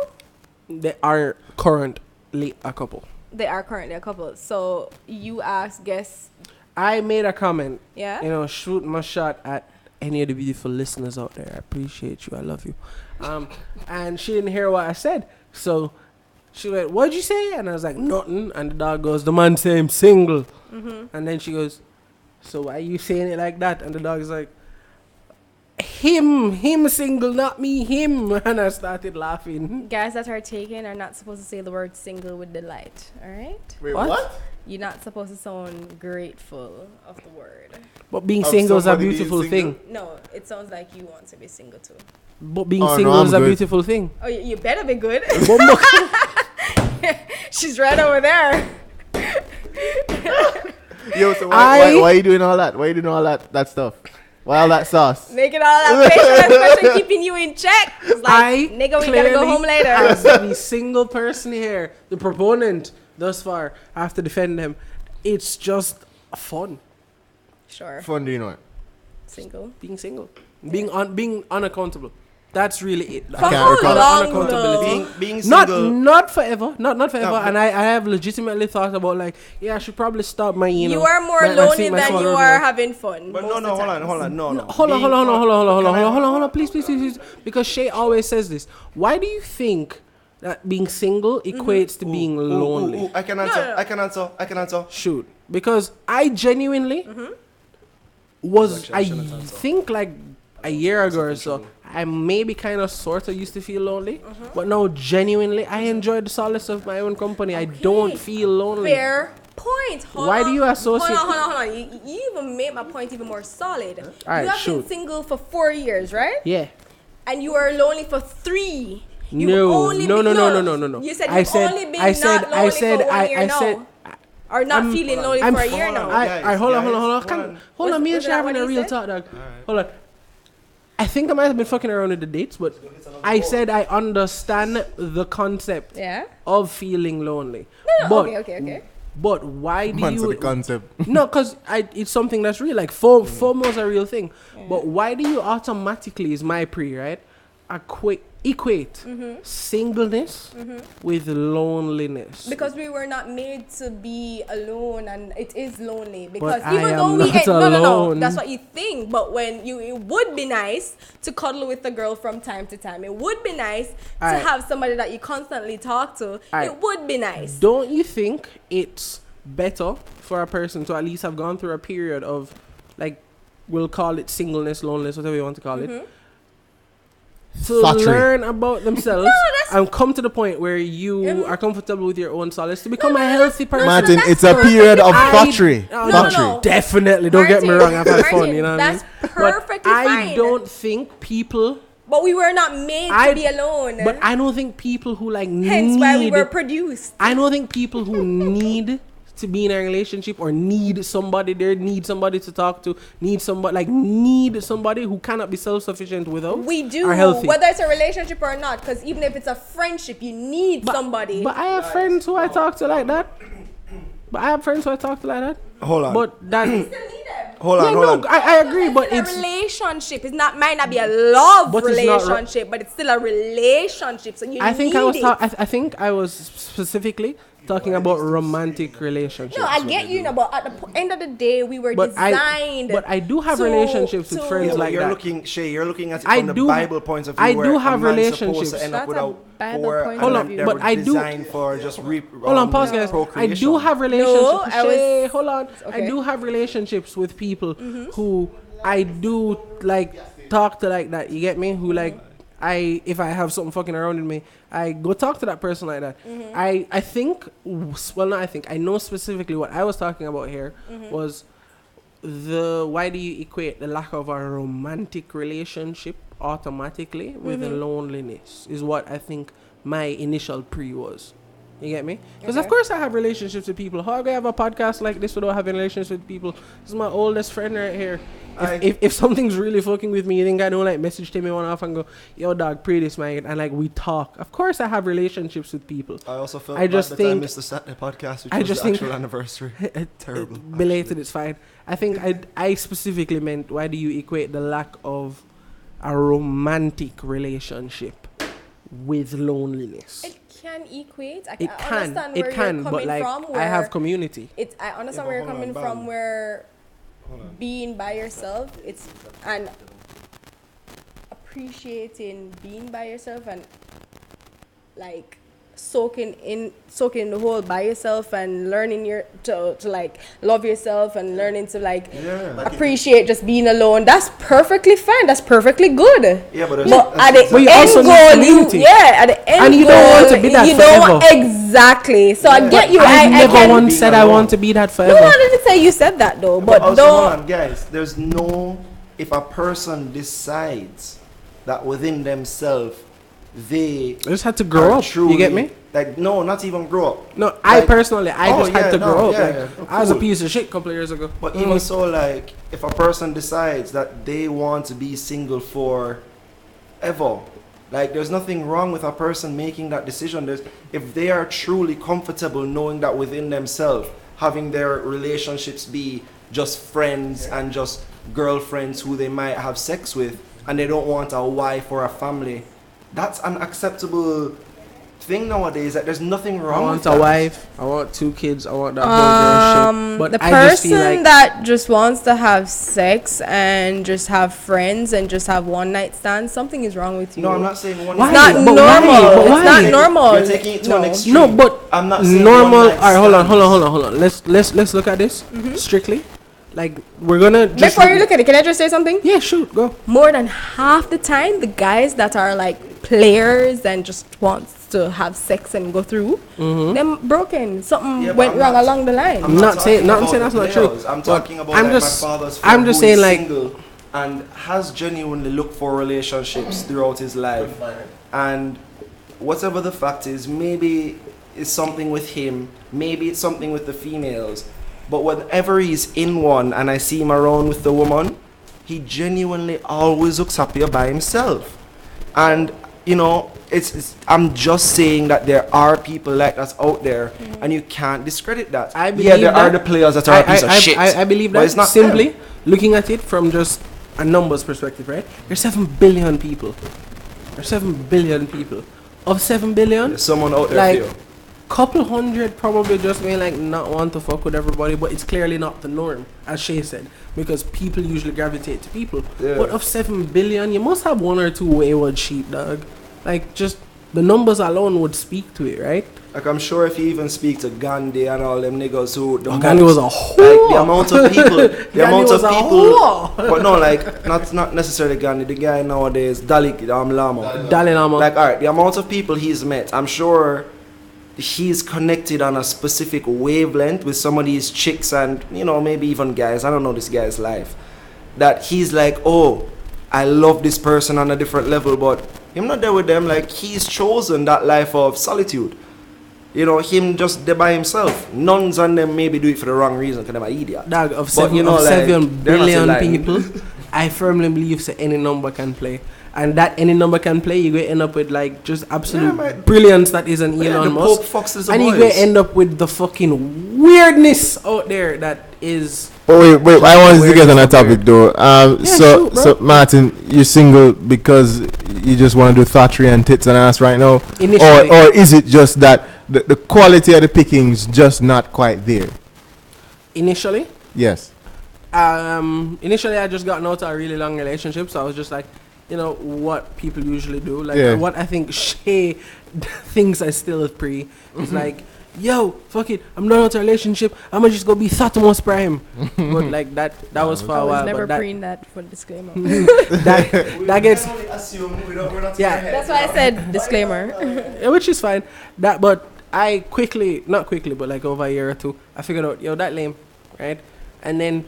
They are currently a couple. They are currently a couple. So you asked guest, I made a comment, yeah? shoot my shot at any of the beautiful listeners out there. I appreciate you. I love you. And she didn't hear what I said. So She went, what'd you say? And I was like, nothing. And the dog goes, the man say I'm single. And then she goes, so why are you saying it like that? And the dog is like, him single, not me, him. And I started laughing. Guys that are taken are not supposed to say the word single with delight. All right? Wait, What? what? You're not supposed to sound grateful of the word. But being Of single is a somebody being beautiful single? thing. No, it sounds like you want to be single too. But being Oh, no, single I'm is a good. beautiful thing. Oh, you better be good. Bumbo- She's right over there. Yo, so why are you doing all that? Why are you doing all that stuff? Why all that sauce? Making all that facial expression, keeping you in check. It's like, nigga, we gotta go clearly, home later. as the single person here, the proponent thus far, I have to defend him. It's just fun Sure. Fun doing what? Single. being single, being unaccountable. That's really it. For can't how recall. long, Unaccountability. though? Being Not single. forever, not forever. No, And I have legitimately thought about like, yeah, I should probably stop my You know, are more my lonely sing, my than swan you over are there. having fun. But most of the hold times. on, no. Hold on, Can I- please. Because Shay always says this. Why do you think that being single equates to being lonely? I can answer. Shoot. Because I genuinely was, I think like a year ago or so, I maybe kind of sort of used to feel lonely. But now genuinely, I enjoy the solace of my own company. I don't feel lonely. Fair point. Why do you associate- Hold on. You even made my point even more solid. Alright, you have shoot. been single for 4 years, right? Yeah. And you are lonely for 3. You've No. only been- No. You said I you've said- only been I said- not lonely I said- for 1 year I now. said- or not I'm- feeling lonely I'm for a f- year now. Guys, Hold on. Hold on, me and Was Shay that having what a he real said? talk, dog. Hold on. I think I might have been fucking around with the dates, but I said I understand the concept Yeah? of feeling lonely. No, but, okay. But why do Man, so the you... concept. No, because it's something that's real. Like, FOMO is a real thing. But why do you automatically, is my right? Equate singleness with loneliness. Because we were not made to be alone, and it is lonely. Because I even am though we not no, alone. that's what you think. But when it would be nice to cuddle with a girl from time to time. It would be nice to Alright. have somebody that you constantly talk to. Alright. It would be nice. Don't you think it's better for a person to at least have gone through a period of, like, we'll call it singleness, loneliness, whatever you want to call it, to Flattery. learn about themselves that's- and come to the point where you are comfortable with your own solace to become a healthy person? Martin, that's it's a perfect. period of I- flattery. No, Flattery. Definitely, don't get me wrong, I've had fun, Martin, you know what I mean? that's perfectly But I fine. don't think people... But we were not made to be alone. But I don't think people who like Hence need... why we were produced. I don't think people who need to be in a relationship or need somebody there, need somebody to talk to, need somebody who cannot be self-sufficient without, We do, are healthy. whether it's a relationship or not. Because even if it's a friendship, you need somebody. But I have friends who I talk to like that. Hold on. But that... You still need them. Hold on. I agree, but It's it's... a relationship. It might not be a love But it's not relationship, but it's still a relationship. So you I think need I was it. I think I was specifically talking about romantic relationships. No, I get you, but at the end of the day, we were But designed. I do have to- relationships with to- friends Yeah, like you're that. looking, Shay, you're looking at it I from the do- Bible point of view. I where do a have man's relationships. supposed to end up That's a without Bible four, point and Hold then on, they but were I do- designed for just Hold on, pause, guys. I procreation. do have relationships. I was- Shay, hold on. I Okay. do have relationships with people who I do like talk to like that. You get me? Who like if I have something fucking around in me, I go talk to that person like that. I know specifically what I was talking about here was why do you equate the lack of a romantic relationship automatically with loneliness is what I think my initial was. You get me? Because of course I have relationships with people. How do I have a podcast like this without having relationships with people? This is my oldest friend right here. If something's really fucking with me, you think I don't like message Timmy one off and go, yo dog, pray this man, and like we talk. Of course I have relationships with people. I also felt I just that I think- missed the Saturday podcast, which I was just the think- actual anniversary. Terrible. Belated, it's fine. I think I specifically meant why do you equate the lack of a romantic relationship with loneliness? It can equate. I It understand where can, you're but coming like from. I have community. I understand Yeah, where you're but hold coming on, from. Bam. Where Hold on. being by yourself, and appreciating being by yourself and like soaking in the whole by yourself and learning to like love yourself and learning to like appreciate just being alone. That's perfectly fine. That's perfectly good. Yeah, but at the But you end also need goal, community. at the end And you goal, don't want to be that you don't forever. exactly. So I get you. I never can, once said I want to be that forever. No, I didn't say you said that though. But also, don't. hold on, guys. There's no. If a person decides that within themselves they I just had to grow are up. truly, You get me? Like, no, not even grow up. No, I Like, personally, I just had to grow up. yeah, Like, yeah. I was a Cool. piece of shit a couple of years ago. But even so, like, if a person decides that they want to be single forever, like, there's nothing wrong with a person making that decision. If they are truly comfortable knowing that within themselves, having their relationships be just friends and just girlfriends who they might have sex with, and they don't want a wife or a family, that's an acceptable thing nowadays. That there's nothing I wrong want with a that. wife. I want 2 kids. I want that whole girl shit. But The I just feel person like that just wants to have sex and just have friends and just have one night stands, something is wrong with you. No, I'm not saying one. Why? It's not But normal. why? But It's why? not normal. You're taking it to an extreme. no, but I'm not saying normal. one All night right, hold on, stands. hold on. Let's look at this strictly. Like we're gonna just Before you look at it, can I just say something? Yeah, shoot, go. More than half the time, the guys that are like players and just wants to have sex and go through, them broken. Something Yeah, but went I'm wrong not- along the line. I'm Not saying talking about that's the not true. players. I'm But talking about I'm like just- my father's I'm friend just who saying, is like- single and has genuinely looked for relationships throughout his life. And whatever the fact is, maybe it's something with him, maybe it's something with the females. But whenever he's in one and I see him around with the woman, he genuinely always looks happier by himself. And you know, I'm just saying that there are people like that out there, and you can't discredit that. I Yeah, believe there are that. the players that are a piece of shit. I believe but that it's not simply them. looking at it from just a numbers perspective, right? There's 7 billion people. There's 7 billion people. Of 7 billion, There's someone out there like for you. couple hundred probably just may like not want to fuck with everybody, but it's clearly not the norm, as Shay said, because people usually gravitate to people. Yeah. But of 7 billion, you must have 1 or 2 wayward sheep, dog. Like just the numbers alone would speak to it, right? Like, I'm sure if you even speak to Gandhi and all them niggas who Gandhi was a whore. like the amount of people, the amount was of a people. whore. But no, like not necessarily Gandhi. The guy nowadays, Dalai Lama. Dalai Lama. Like, alright, the amount of people he's met, I'm sure he's connected on a specific wavelength with some of these chicks and, you know, maybe even guys. I don't know this guy's life. That he's like, oh, I love this person on a different level, but him not there with them. Like, he's chosen that life of solitude. You know, him just there by himself. Nuns and them maybe do it for the wrong reason because they're an idiot. Dog, of But, 7, you know, of like, 7 they're not billion lying. people, I firmly believe that any number can play. And that any number can play, you're going to end up with like just absolute man. brilliance that is an Yeah, Elon the Musk. Pope fucks the And you're boys. going to end up with the fucking weirdness out there that is... But wait, I wanted to get on that topic though. Yeah, shoot, bro. So Martin, you're single because you just want to do thottery and tits and ass right now, Initially. or is it just that the quality of the pickings just not quite there? Initially, Yes. initially I just gotten out of a really long relationship, so I was just like, you know, what people usually do. Like, Yeah. what I think Shay thinks I still is pre is like, yo, fuck it, I'm done with a relationship, I'm gonna just go be Thotimus Prime. But like that was for I a was while. never But that, preening that for disclaimer. that gets, We assume we're not Yeah. That's why I said disclaimer. which is fine. That, but I not quickly, but like over a year or two, I figured out, yo, that lame, right? And then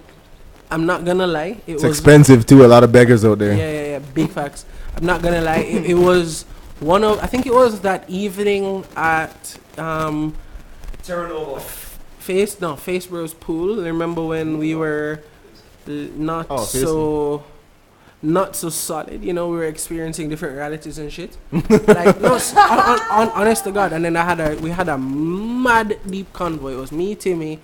I'm not gonna lie, It's expensive too. A lot of beggars out there. Yeah, big facts. I'm not gonna lie, it was I think it was that evening at turn over. Face Bros pool. I remember when we were not so solid, you know, we were experiencing different realities and shit. Like, no, honest to God. And then we had a mad deep convo. It was me, Timmy,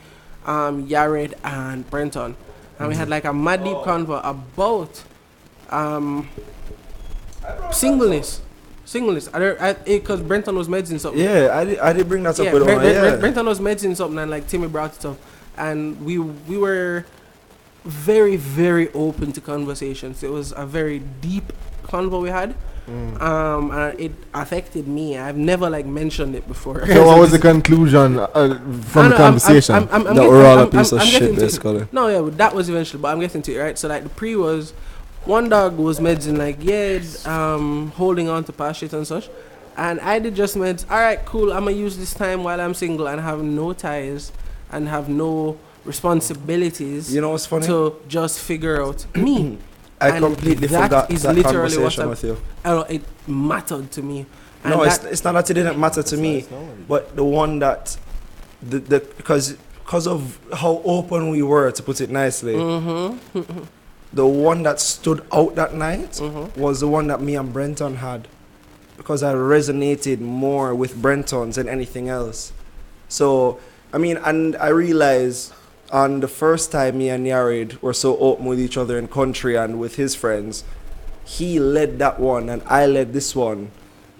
Yared, and Brenton. And we had like a mad deep convo about singleness. Because Brenton was medicine something. Yeah, I did bring that up Yeah, with him. Brenton was medicine something, and like Timmy brought it up, and we were very, very open to conversations. It was a very deep convo we had, And it affected me. I've never like mentioned it before. So what was the conclusion from the conversation? We're all a piece of shit, getting to it. basically. No, yeah, but that was eventually, but I'm getting to it, right? So like the pre was one dog was meds like holding on to past shit and such, and I did just meds. All right, cool. I'm gonna use this time while I'm single and have no ties and have no responsibilities. You know what's funny? To just figure out me. I And completely that forgot is that literally what conversation with you. It mattered to me. And No, that, it's not that it didn't matter to me, but the one that because of how open we were, to put it nicely, the one that stood out that night was the one that me and Brenton had, because I resonated more with Brenton's than anything else. So I mean, and I realized on the first time me and Yared were so open with each other in country and with his friends, he led that one and I led this one.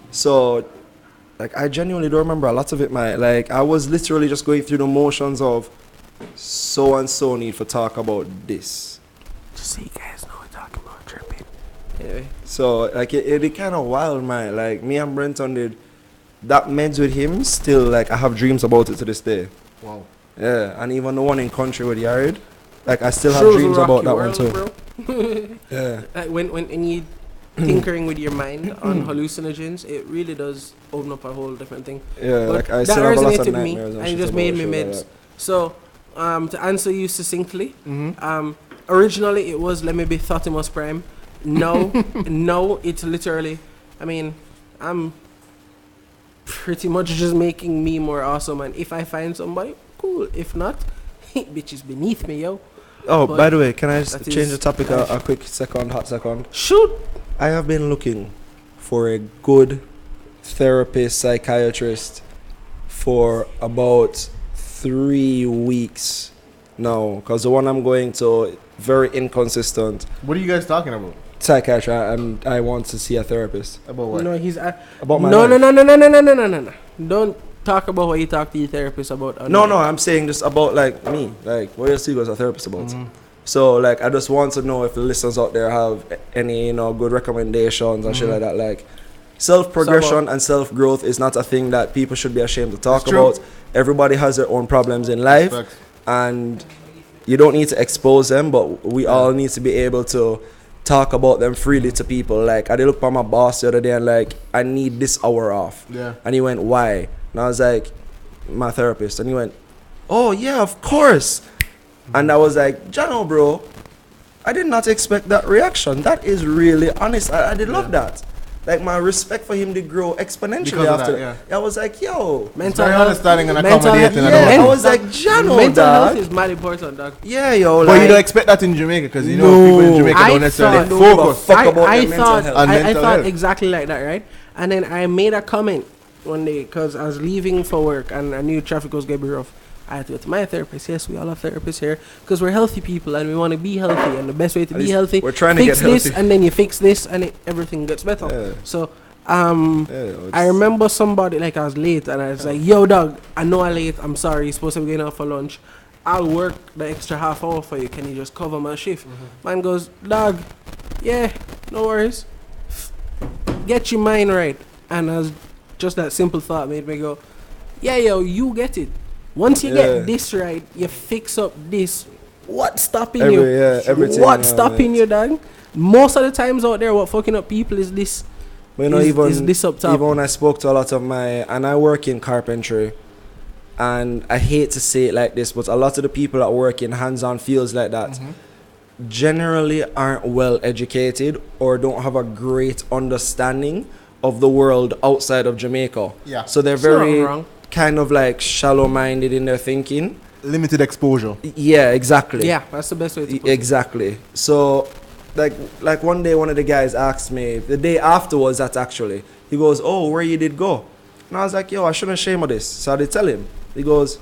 So, like, I genuinely don't remember a lot of it, man. Like, I was literally just going through the motions of so and so need to talk about this. just so you guys know we're talking about tripping. Anyway. So, like, it kind of wild, man. Like, me and Brenton did that meds with him. Still, like, I have dreams about it to this day. Wow. Yeah, and even the one in country with Yared, like, I still have Shows dreams a about rocky that one world, too. bro. Yeah. Like when you tinkering with your mind on hallucinogens, it really does open up a whole different thing. Yeah, But like, I that still have a lot of resonated with me, nightmares and it shit just about made me shit like meds. that. So, to answer you succinctly, originally it was let me be Thotimus Prime. No, no, it's literally. I mean, I'm pretty much just making me more awesome, and if I find somebody, cool. If not, bitch is beneath me, yo. Oh, But by the way, can I just that change is the topic a quick hot second? Shoot. I have been looking for a good therapist, psychiatrist for about 3 weeks now, because the one I'm going to, very inconsistent. What are you guys talking about? Psychiatrist, and I want to see a therapist. About what? No, he's About my no, life. no. Don't talk about what you talk to your therapist about. No, I'm saying just about, like, me. Like, what else you guys a therapist about? So, like, I just want to know if the listeners out there have any, good recommendations and shit like that. Like, self-progression and self-growth is not a thing that people should be ashamed to talk about. Everybody has their own problems in life. Facts. And you don't need to expose them, but we all need to be able to talk about them freely to people. Like, I did look at my boss the other day and, like, I need this hour off. Yeah. And he went, why? And I was like, my therapist. And he went, oh, yeah, of course. And I was like, Jano, bro, I did not expect that reaction. That is really honest. I did love that. Like, my respect for him did grow exponentially Because of after that, that. I was like, yo. mental very health, understanding and mental accommodating health- and all Yeah, that. I was like, Jano, mental health dog. is mad important, dog. Yeah, yo. But you like- don't expect that in Jamaica, because you know No. people in Jamaica I don't necessarily thought- focus. Fuck about their mental thought, health. And I mental thought health. exactly like that, right? And then I made a comment one day because I was leaving for work and I knew traffic was going to be rough. I had to go to my therapist. Yes, we all have therapists here because we're healthy people and we want to be healthy. And the best way to At be least healthy, we're trying to fix get this, healthy. and then you fix this, and everything gets better. Yeah. So, Yeah, I remember somebody like I was late and I was like, "Yo, dog, I know I'm late. I'm sorry. You're supposed to be going out for lunch. I'll work the extra half hour for you. Can you just cover my shift?" Man goes, "Dog, yeah, no worries. Get your mind right." And as just that simple thought made me go, "Yeah, yo, you get it. Once you Yeah. get this right, you fix up this. What's stopping Every- you? yeah, everything, What's stopping you, dog? Most of the times out there, what fucking up people is this." But you know, is this up top? even when I spoke to a lot of and I work in carpentry, and I hate to say it like this, but a lot of the people that work in hands-on fields like that generally aren't well educated or don't have a great understanding of the world outside of Jamaica. Yeah. So they're It's not very wrong. kind of like shallow-minded in their thinking. Limited exposure. Yeah, exactly. Yeah, that's the best way to put it. Exactly. So, like one day, one of the guys asked me, the day afterwards, that actually, he goes, "Oh, where you did go?" And I was like, "Yo, I shouldn't shame of this." So I did tell him. He goes,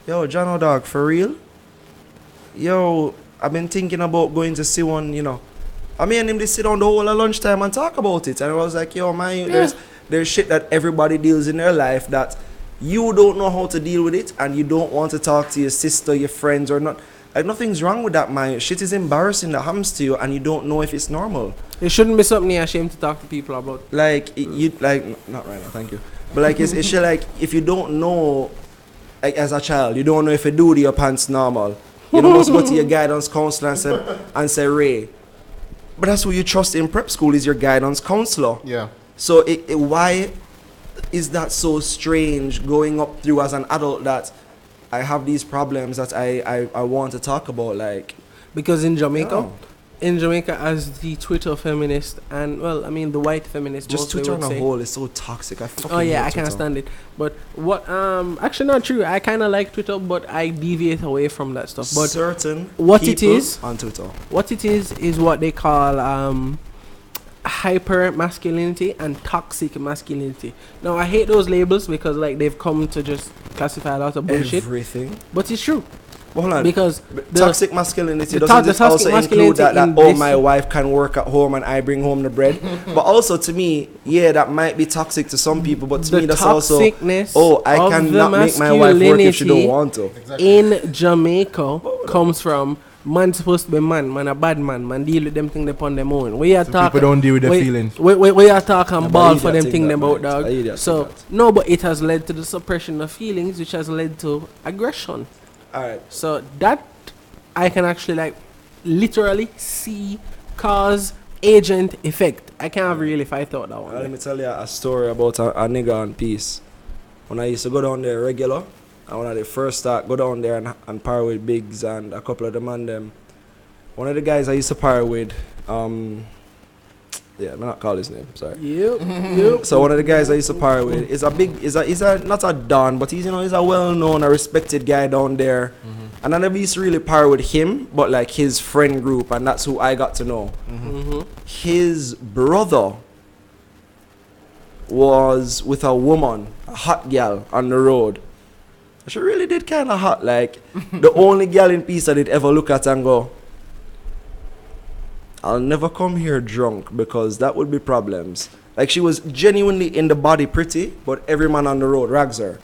"Yo, Jono, dog, for real? Yo, I've been thinking about going to see one, I mean, him just sit down the whole of lunchtime and talk about it." And I was like, "Yo, man, there's shit that everybody deals in their life that you don't know how to deal with it, and you don't want to talk to your sister, your friends, or not." Like, nothing's wrong with that, man. Shit is embarrassing that happens to you, and you don't know if it's normal. It shouldn't be something you're ashamed to talk to people about. Like, you like, not right now, thank you. But like, it's shit like, if you don't know, like, as a child, you don't know if you do your pants normal. You know, must go to your guidance counselor and say, Ray. But that's who you trust in prep school, is your guidance counselor. Yeah. So why is that so strange going up through as an adult that I have these problems that I want to talk about? Like, Because in Jamaica, no. As the Twitter feminist, and well, I mean the white feminist, Just mostly Twitter would on a say, whole is so toxic. I fucking oh yeah, hate I can't Twitter. stand it. But what actually not true. I kind of like Twitter, but I deviate away from that stuff. But certain what it people is- on Twitter. what it is what they call hyper masculinity and toxic masculinity. Now I hate those labels because like they've come to just classify a lot of bullshit, Everything. but it's true Well, hold on. because the Toxic masculinity the doesn't the this toxic also include masculinity that in oh, this- my wife can work at home and I bring home the bread. But also to me, yeah, that might be toxic to some people, but to the me that's also toxicness oh, I of the cannot make my wife work if she don't want to. in Jamaica comes from man supposed to be man a bad man deal with them thing upon them own. We are So talking people don't deal with their we- feelings. we are talking but ball I for idiot them think thing that, them out, man. I dog. idiot think So that. no, but it has led to the suppression of feelings, which has led to aggression. Alright. So that I can actually like literally see cause agent effect. I can't really fight out that one. Let me tell you a story about a nigga on Peace. When I used to go down there regular, and when I did first start go down there and par with Biggs and a couple of them and them. One of the guys I used to par with, yeah, I'm not call his name, sorry. Yep. So one of the guys I used to par with is not a don, but he's a well-known, a respected guy down there. And I never used to really par with him, but like his friend group, and that's who I got to know. His brother was with a woman, a hot gal on the road. She really did kind of hot, like the only gal in Peace I did ever look at and go, I'll never come here drunk because that would be problems. Like she was genuinely in the body pretty, but every man on the road rags her.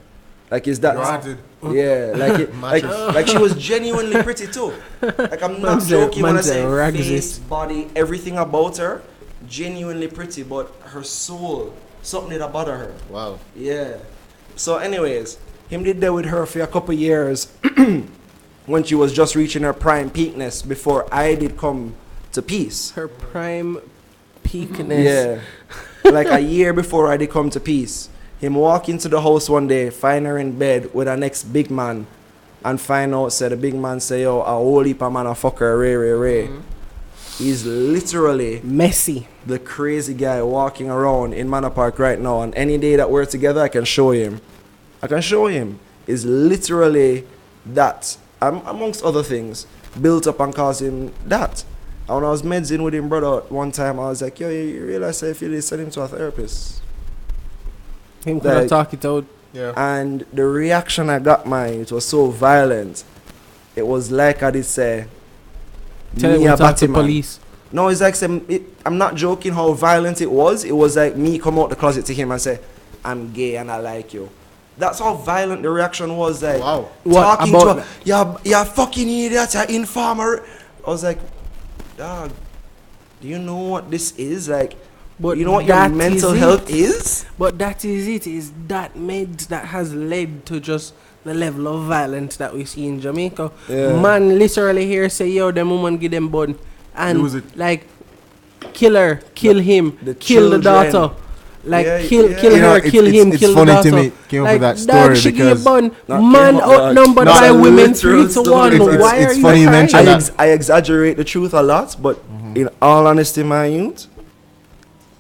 Like is that? Granted. Yeah, like she was genuinely pretty too. Like I'm not Man's a- joking when I man's a say rags face, it. body, everything about her, genuinely pretty, but her soul, something that bother her. Wow. Yeah. So anyways, him did that with her for a couple years when she was just reaching her prime peakness before I did come to Peace. Her prime peakness. Yeah. Like a year before I did come to Peace. Him walk into the house one day, find her in bed with her next big man, and find out, say the big man say, yo, a whole heap of man a fuck her, Ray. He's literally Messy. the crazy guy walking around in Manor Park right now, and any day that we're together, I can show him. Is literally that, amongst other things, built up and caused him that. And when I was meds in with him, brother, one time I was like, yo, you realize if you send him to a therapist? Him could have Like- talk it out. Yeah. And the reaction I got, man, it was so violent. It was like I did say, Tell him me to a talk to Batman. police. No, it's like I'm not joking how violent it was. It was like me come out the closet to him and say, I'm gay and I like you. That's how violent the reaction was. Like Wow. What talking about- to her, you're fucking idiot, you're informer. I was like, dog, do you know what this is? Like, But you know what your that mental is health it. is? But that is it. Is that meds that has led to just the level of violence that we see in Jamaica. Yeah. Man literally here say, yo, them woman give them bun. And Lose it. like, kill her, kill him, the kill the children. daughter. Like, Yeah, kill yeah. kill You know, her, it's- kill it's- him, it's kill the funny daughter. to me, came up like, with that dog, story she give because- bun. Not Man came up, dog. outnumbered Not by a women literal 3 to story. 1. It's- Why it's are you funny you crying? mention that. I exaggerate the truth a lot, but in all honesty, my youth,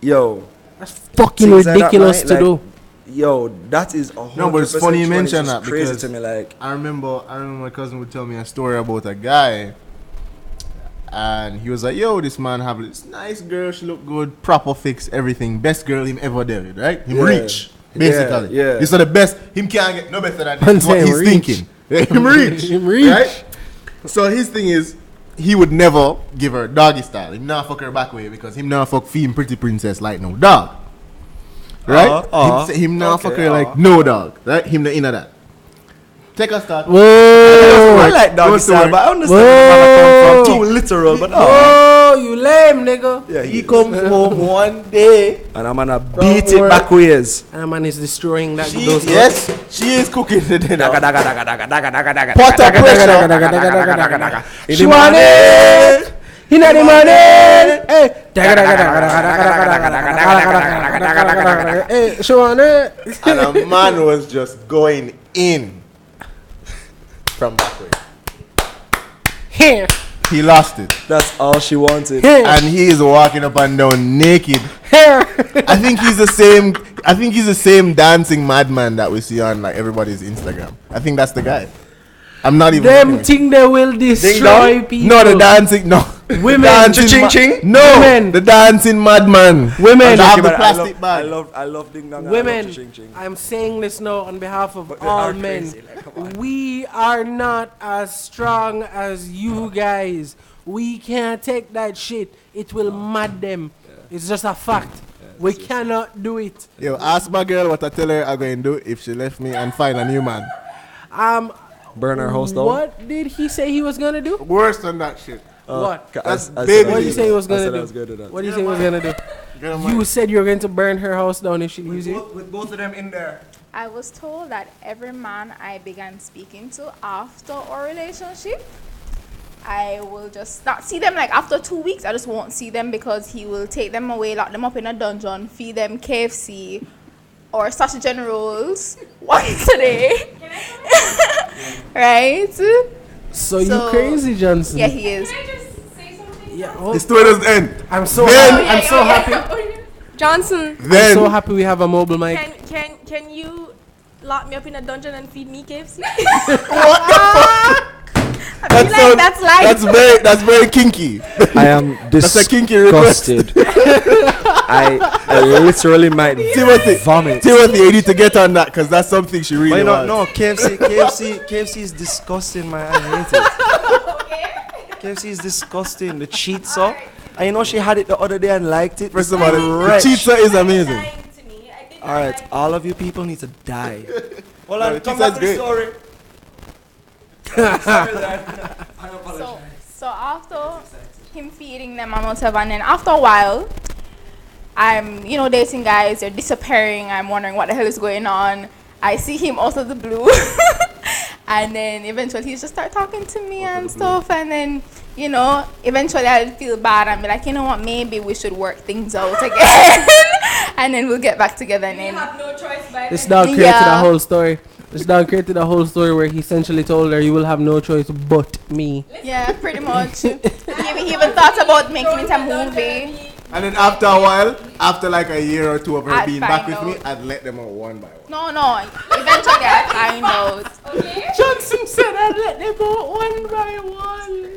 yo, That's fucking things like that, ridiculous man, to like, do. Yo, that is 100% No, but it's funny you true, and it's mention just that crazy because to me, like, I remember my cousin would tell me a story about a guy, and he was like, "Yo, this man have this nice girl. She look good, proper fix, everything. Best girl him ever did, right? Him Yeah. rich, basically. Yeah. He's the best. Him can't get no better than Man this. Is what say he's rich. thinking. Him rich, Him rich. right? So his thing is, he would never give her doggy style. Him not fuck her back way because him not fuck femme pretty princess like no dog. Right? Him not okay, fuck her like no dog. Right? Him not into that. Take a start. Whoa. I like doggy Don't style, do it. but I understand where man come from. Too literal, but Oh, you lame, nigga. yeah, He comes home one day. and I'm gonna beat it work. backwards. And a man is destroying that. She, those yes, she is cooking the dinner. Pot Pot of pressure. She want it. He not the money. Hey, she want it. And a man was just going in from back way. Here. He lost it. That's all she wanted. Here. And he is walking up and down naked. Here. I think he's the same dancing madman that we see on like everybody's Instagram. I think that's the guy. I'm not even Them looking at thing they will destroy it. people. No, the dancing Women. dancing Ching, ching. No, Women. the dancing madman. Women. That have the But plastic bag. I love ding dong. Women, Ching ching. I'm saying this now on behalf of But they all are men. crazy, like, come on. We are not as strong as you guys. We can't take that shit. It will mad them. It's just a fact. We cannot do it. Yo, ask my girl what I tell her I'm going to do if she left me and find a new man. Burn our house down. What did he say he was gonna do? Worse than that shit. What? That's I baby. What did you say he was I gonna said do? I was good at that. What did you say he was gonna do? Get on You my- said you were going to burn her house down if she leaves you. With both of them in there. I was told that every man I began speaking to after our relationship, I will just not see them. Like after 2 weeks, I just won't see them because he will take them away, lock them up in a dungeon, feed them KFC or sausage and rolls once a day. Right? So you So- crazy, Johnson? Yeah, he is. Can I just say something? Yeah. Oh, The story doesn't end. I'm so Then- happy. I'm so happy. Johnson, I'm Then so happy we have a mobile mic. can you lock me up in a dungeon and feed me KFC? I feel like that's life. that's very kinky. I am That's a kinky request. disgusted. I literally might Timothy, vomit. Timothy, you need to get on that because that's something she really But you know, wants. no, KFC is disgusting, man. I hate it. KFC is disgusting. The cheetah. And you know, she had it the other day and liked it. First of all, the Wretch. pizza is amazing. All right, all of you people need to die. Hold No, on, the come pizza back is to the great. story. Sorry, Dad. I apologize. So after him feeding them and whatever, and then after a while, I'm, dating guys, they're disappearing, I'm wondering what the hell is going on. I see him out of the blue. And then eventually he just start talking to me and stuff, and then, eventually I'll feel bad and be like, you know what, maybe we should work things out again. And then we'll get back together and then no choice by This dog created Yeah. a whole story. This dog created a whole story where he essentially told her, "You will have no choice but me." yeah, pretty much. he even thought about making it a movie. And then after a while, after like a year or two of her I'd being back find with me, out. I'd let them out one by one. No, eventually I find out. Johnson said, "I'd let them go one by one."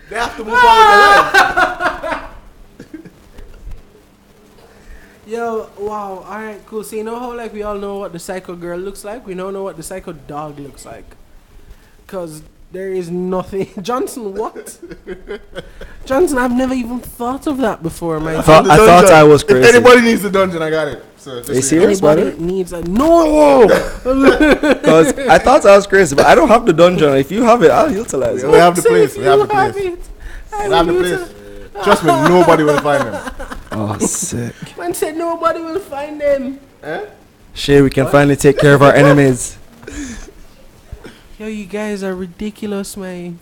They have to move on with their life. Yo, wow. All right, cool. So you know how like we all know what the psycho girl looks like? We don't know what the psycho dog looks like. Cause there is nothing. Johnson, what? Johnson, I've never even thought of that before, man. I thought I was crazy. If anybody needs the dungeon, I got it. So just Are you say- serious, Anybody brother? needs a no. Because I thought I was crazy, but I don't have the dungeon. If you have it, I'll utilize We it. have the Say place. if We have you the place. it, I We have the will place. Trust me, nobody will find them. Oh, sick. Man said nobody will find them. Shay, we can finally take care of our enemies. Yo, you guys are ridiculous, man.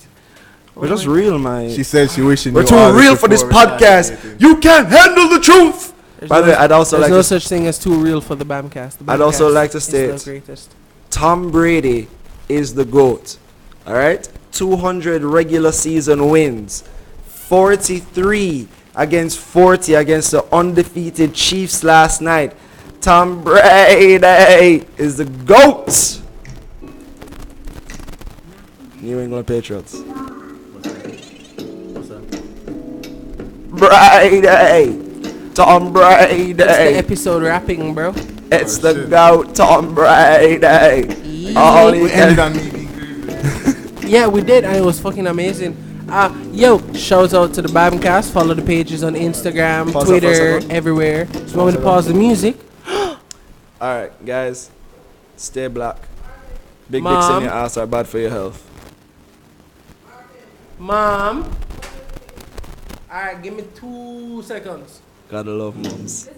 We're just real, man. She said she wishing We're you too all real for this before we started podcast. dating. You can't handle the truth. By the way, I'd also There's like no to such thing as too real for the BamCast. The I'd also BamCast like to is state- the greatest. Tom Brady is the GOAT. All right? 200 regular season wins. 43 against 40 against the undefeated Chiefs last night. Tom Brady is the GOAT. New England Patriots. Brady. Tom Brady. It's the episode wrapping, bro. It's Oh, the shit. GOAT, Tom Brady. All he We can ended on me being crazy. Yeah, we did, and it was fucking amazing. Yo, shout out to the BamCast. Follow the pages on Instagram, Pause Twitter, that. everywhere. So you want me to pause the music? Alright, guys. Stay black. Big dicks Mom. in your ass are bad for your health. Mom. Alright, give me 2 seconds. Gotta love moms.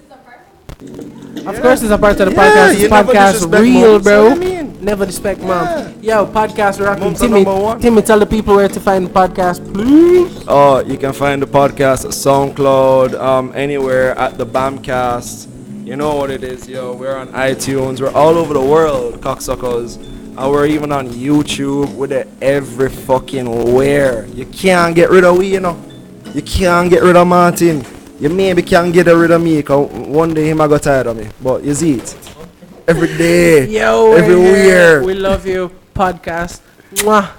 Of course, it's a part of the Yeah, podcast. you It's never podcast disrespect real, moms, bro. what I mean? Never respect mom. Yo, podcast rocking. Moms are Timmy, number one. Timmy, tell the people where to find the podcast, please. Oh, you can find the podcast at SoundCloud, anywhere at the BamCast. You know what it is, yo. We're on iTunes. We're all over the world, cocksuckers. And we're even on YouTube. We're there every fucking where. You can't get rid of we, you know. You can't get rid of Martin. You maybe can't get rid of me, cause one day he might get tired of me. But you see it. Every day. Yo, we're everywhere. here. We love you. Podcast. Mwah.